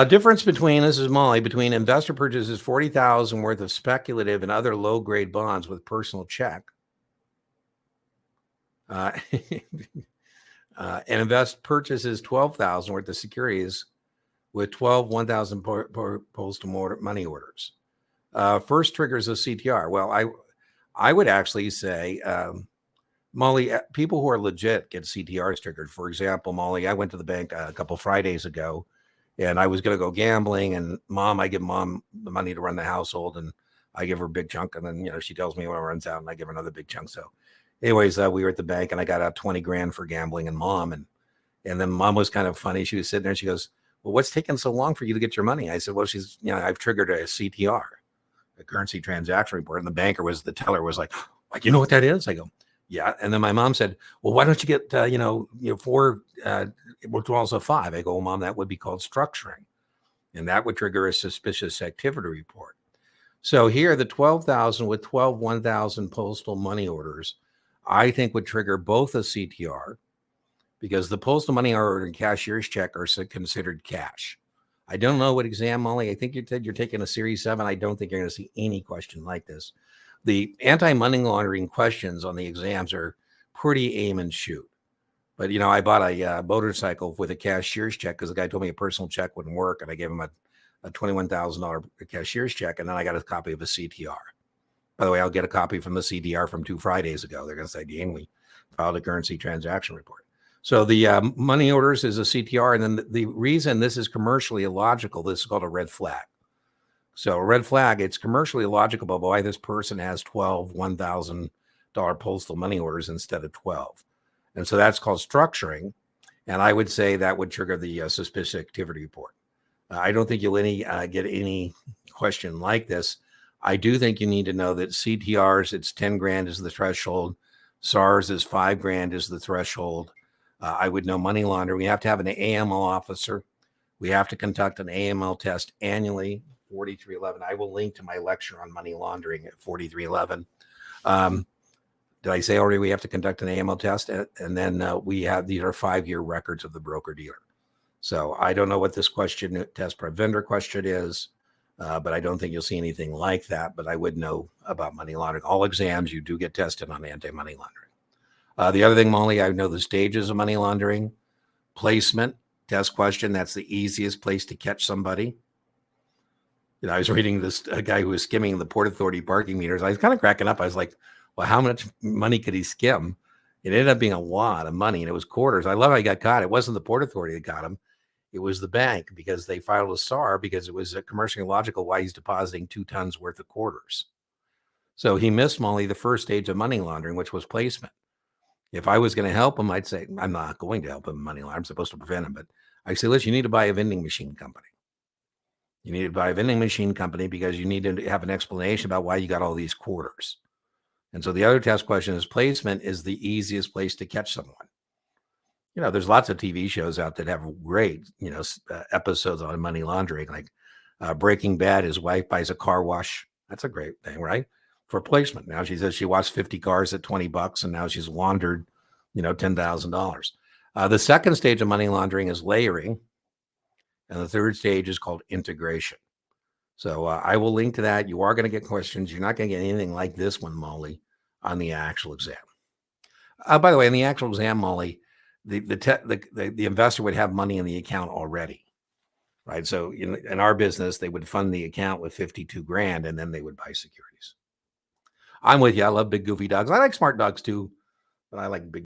Difference between this is Molly between investor purchases 40,000 worth of speculative and other low grade bonds with personal check. Uh, and invest purchases 12,000 worth of securities with 12 1,000 postal money orders. First triggers a CTR. Well, I would actually say, Molly, people who are legit get CTRs triggered. For example, Molly, I went to the bank a couple Fridays ago, and I was going to go gambling. And I give mom the money to run the household, and I give her a big chunk, and then she tells me when it runs out, and I give her another big chunk. So, anyways, we were at the bank, and I got out 20 grand for gambling, and then mom was kind of funny. She was sitting there, and she goes, "Well, what's taking so long for you to get your money?" I said, "Well, I've triggered a CTR, a currency transaction report." And the teller was like, "You know what that is?" I go, "Yeah." And then my mom said, "Well, why don't you get, 4 withdrawals of 5?" I go, "Well, Mom, that would be called structuring. And that would trigger a suspicious activity report." So here, the 12,000 with 12 1,000 postal money orders, I think would trigger both a CTR because the postal money order and cashier's check are considered cash. I don't know what exam, Molly. I think you said you're taking a Series 7. I don't think you're going to see any question like this. The anti-money laundering questions on the exams are pretty aim and shoot. But, I bought a motorcycle with a cashier's check because the guy told me a personal check wouldn't work. And I gave him a $21,000 cashier's check. And then I got a copy of a CTR. By the way, I'll get a copy from the CDR from 2 Fridays ago. They're going to say, "Dean, we filed a currency transaction report." So the money orders is a CTR. And then the reason this is commercially illogical, this is called a red flag. So a red flag, it's commercially illogical about why this person has 12 $1,000 postal money orders instead of 12. And so that's called structuring. And I would say that would trigger the suspicious activity report. I don't think you'll get any question like this. I do think you need to know that CTRs, it's 10 grand is the threshold. SARS is 5 grand is the threshold. I would know money laundering. We have to have an AML officer. We have to conduct an AML test annually, 4311. I will link to my lecture on money laundering at 4311. Did I say already we have to conduct an AML test? And then these are 5-year records of the broker dealer. So I don't know what this test per vendor question is, but I don't think you'll see anything like that. But I would know about money laundering. All exams, you do get tested on anti-money laundering. The other thing, Molly, I know the stages of money laundering. Placement, test question, that's the easiest place to catch somebody. I was reading this guy who was skimming the Port Authority parking meters. I was kind of cracking up. I was like, well, how much money could he skim? It ended up being a lot of money, and it was quarters. I love how he got caught. It wasn't the Port Authority that got him. It was the bank because they filed a SAR because it was commercially illogical why he's depositing 2 tons worth of quarters. So he missed, Molly, the first stage of money laundering, which was placement. If I was going to help him, I'd say, I'm not going to help him money laundering. I'm supposed to prevent him. But I say, listen, you need to buy a vending machine company. You need to buy a vending machine company because you need to have an explanation about why you got all these quarters. And so the other test question is placement is the easiest place to catch someone. There's lots of TV shows out that have great, episodes on money laundering, like Breaking Bad. His wife buys a car wash. That's a great thing, right? For placement. Now she says she washed 50 cars at $20 and now she's laundered, $10,000. The second stage of money laundering is layering. And the third stage is called integration. So I will link to that. You are going to get questions. You're not going to get anything like this one, Molly, on the actual exam. By the way, in the actual exam, Molly, the investor would have money in the account already, right? So in our business, they would fund the account with 52 grand and then they would buy securities. I'm with you. I love big goofy dogs. I like smart dogs too, but I like big